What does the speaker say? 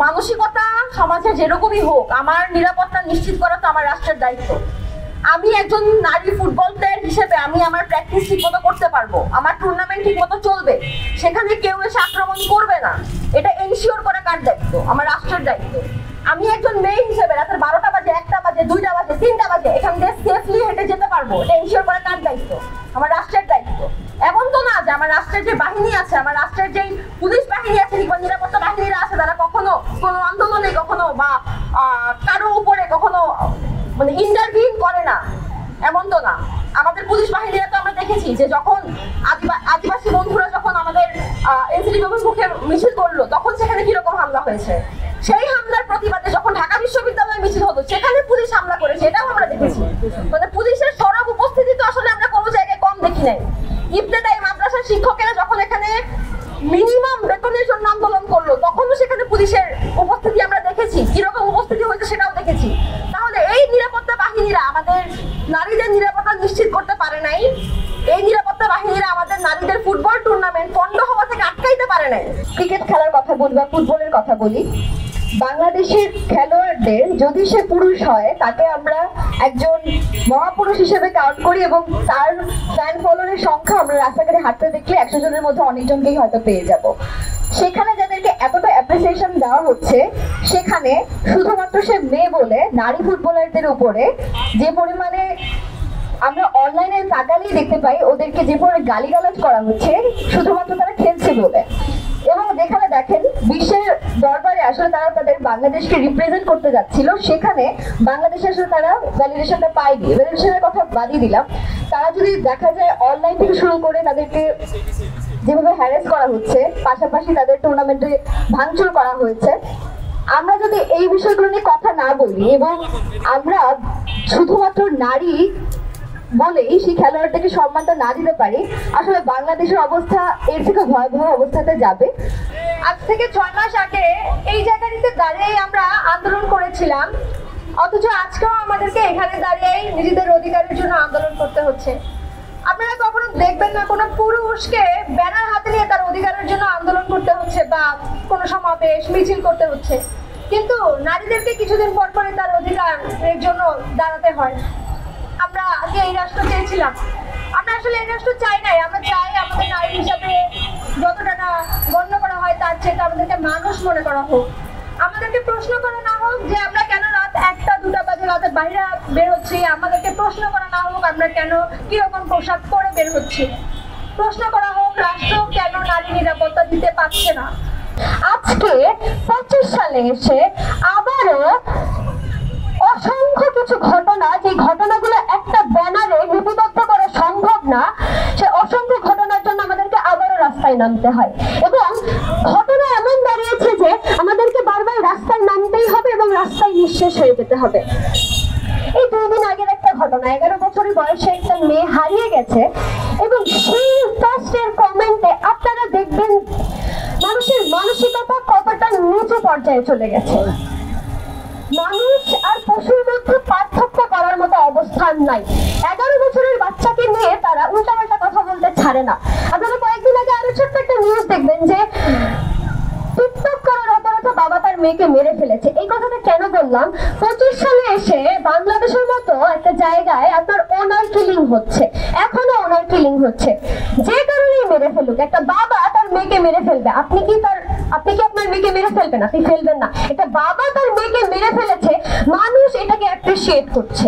মানসিকতা সমাজে যেরকমই হোক, আমার নিরাপত্তা নিশ্চিত করা তো আমার রাষ্ট্রের দায়িত্ব। আমি একজন নারী ফুটবল প্লেয়ার হিসেবে আমি আমার প্র্যাকটিস ঠিকমতো করতে পারবো, আমার টুর্নামেন্ট ঠিকমতো চলবে, সেখানে কেউ এসে আক্রমণ করবে না, এটা এনশিওর করা কার দায়িত্ব? আমার রাষ্ট্রের দায়িত্ব। আমি একজন মেয়ে হিসেবে রাতের 12টা বাজে, 1টা বাজে, 2টা বাজে, 3টা বাজে এখান থেকে সেফলি হেঁটে যেতে পারবো, এটা এনশিওর করা কার দায়িত্ব? আমার রাষ্ট্রের দায়িত্ব। এমন তো না যে আমার রাষ্ট্রের যে বাহিনী আছে, আমার রাষ্ট্রের যে পুলিশ বাহিনী আছে কিংবা নিরাপত্তা বাহিনীরা আছে, তারা কখনো কোনো আন্দোলনে কখনো বা কারো উপরে কখনো মানে ইন্টারভিউ করে না, এমন তো না। আমাদের পুলিশ বাহিনীরা তো আমরা দেখেছি যে যখন আদিবাসী বন্ধুরা যখন আমাদের এনসিডি মুখে মিছিল করলো, তখন সেখানে কিরকম হামলা হয়েছে। সেই হামলার প্রতিবাদে যখন ঢাকা বিশ্ববিদ্যালয়ে মিছিল হতো, সেখানে পুলিশ হামলা করেছে, এটাও আমরা দেখেছি। মানে পুলিশের সরব উপস্থিতি তো আসলে আমরা কোনো জায়গায় কম দেখি নাই। ইবতেদায়ী মাদ্রাসার শিক্ষকেরা যখন এখানে মিনিমাম বেতনের জন্য আন্দোলন করলো, তখনও সেখানে পুলিশের উপস্থিতি আমরা দেখেছি, কিরকম উপস্থিতি হয়েছে সেটাও দেখেছি। তাহলে এই নিরাপত্তা বাহিনীরা আমাদের নারীদের নিরাপত্তা নিশ্চিত করতে পারে নাই, এই নিরাপত্তা বাহিনীরা আমাদের নারীদের ফুটবল টুর্নামেন্ট পণ্ড হওয়া থেকে আটকাইতে পারে নাই। ক্রিকেট খেলার কথা বলি বা ফুটবলের কথা বলি, বাংলাদেশের খেলোয়াড়দের যদি সে পুরুষ হয়, তাকে আমরা একজন মহাপুরুষ হিসেবে কাউন্ট করি এবং তার ফ্যান ফলোয়ারের সংখ্যা আমরা রাস্তাঘাটে হাঁটতে দেখলে 100 জনের মধ্যে অনেকজনকেই হয়তো পেয়ে যাব। সেখানে যাদেরকে এতটা অ্যাপ্রিসিয়েশন দেওয়া হচ্ছে, সেখানে শুধুমাত্র সে মেয়ে বলে নারী ফুটবলারদের উপরে যে পরিমাণে আমরা অনলাইনে তাকালেই দেখতে পাই ওদেরকে যে পরিমাণে গালিগালাজ করা হচ্ছে, শুধুমাত্র তারা খেলছে বলে। এবং যেখানে দেখেন বিশ্বের দরবারে আসলে তারা তাদের বাংলাদেশকে রিপ্রেজেন্ট করতে যাচ্ছিল, সেখানে বাংলাদেশে আসলে তারা ভ্যালিডেশনটা পায়নি। ভ্যালিডেশনের কথা বাদই দিলাম, তারা যদি দেখা যায় অনলাইন থেকে শুরু করে তাদেরকে যেভাবে হ্যারাস করা হচ্ছে, পাশাপাশি তাদের টুর্নামেন্টে ভাঙচুর করা হয়েছে, আমরা যদি এই বিষয়গুলো নিয়ে কথা না বলি এবং আমরা শুধুমাত্র নারী বলেই সেই খেলোয়াড়দেরকে সম্মানটা না দিতে পারি, আসলে বাংলাদেশের অবস্থা এর থেকে ভয়াবহ অবস্থাতে যাবে। আজ থেকে 6 মাস আগে এই জায়গাটিতে দাঁড়িয়ে আমরা আন্দোলন করেছিলাম, অথচ আজকেও আমাদেরকে এখানে দাঁড়িয়ে নিজেদের অধিকারের জন্য আন্দোলন করতে হচ্ছে। আপনারা কখনো দেখবেন না কোনো পুরুষকে ব্যানার হাতে নিয়ে তার অধিকারের জন্য আন্দোলন করতে হচ্ছে বা কোনো সমাবেশ মিছিল করতে হচ্ছে, কিন্তু নারীদেরকে কিছুদিন পর পরে তার অধিকারের জন্য দাঁড়াতে হয়। আমরা আগে এই রাষ্ট্র চেয়েছিলাম, আমরা আসলে এই রাষ্ট্র চাই নাই। আমরা চাই আমাদের নারী হিসাবে যতটা না গণ্য করা হয় তার চেয়ে আমাদেরকে মানুষ মনে করা হোক। আমাদেরকে প্রশ্ন করা না হোক যে আমরা কেন রাত 1টা 2টা বাজে রাতের বাইরে বের হচ্ছি, আমাদেরকে প্রশ্ন করা না হোক আমরা কেন কিরকম পোশাক পরে বের হচ্ছি, প্রশ্ন করা হোক রাষ্ট্র কেন নারী নিরাপত্তা দিতে পারছে না। আজকে 25 সালে এসে আবারও অসংখ্য কিছু ঘটনা, যে ঘটনাগুলো একটা ব্যানারে লিপিবদ্ধ করা সম্ভব না, সে অসংখ্য ঘটনার জন্য আমাদেরকে আবারও রাস্তায় নামতে হয়। এবং ঘটনা এমন দাঁড়িয়েছে যে আমাদেরকে বারবার রাস্তায় নামতেই হবে এবং রাস্তায় নিঃশেষ হয়ে যেতে হবে। এই 2 দিন আগের একটা ঘটনা, 11 বছরের বয়সে একটা মেয়ে হারিয়ে গেছে এবং সেই পোস্টের কমেন্টে আপনারা দেখবেন মানুষের মানসিকতা কতটা নিচু পর্যায়ে চলে গেছে। মানুষ আর পশুর মধ্যে পার্থক্য করার মতো অবস্থান নাই। 11 বছরের বাচ্চাকে নিয়ে তারা উল্টাপাল্টা কথা বলতে ছাড়ে না। আপনারা কয়েকদিন আগে আরো ছোট্ট একটা নিউজ দেখবেন যে টিকটক করার অপরাধে বাবা তার মেয়েকে মেরে ফেলেছে। এই কথাটা কেন বললাম, 25 সালে এসে বাংলাদেশের মতো একটা জায়গায় আপনার ওনার কিলিং হচ্ছে, এখনো ওনার কিলিং হচ্ছে। যে কারণেই মেরে ফেলুক, একটা বাবা তার মেয়েকে মেরে ফেলবে, আপনি কি আপনার মেয়েকে মেরে ফেলবেন? আপনি ফেলবেন না। একটা বাবা তার মেয়েকে মেরে ফেলেছে, মানুষ এটাকে অ্যাপ্রিসিয়েট করছে।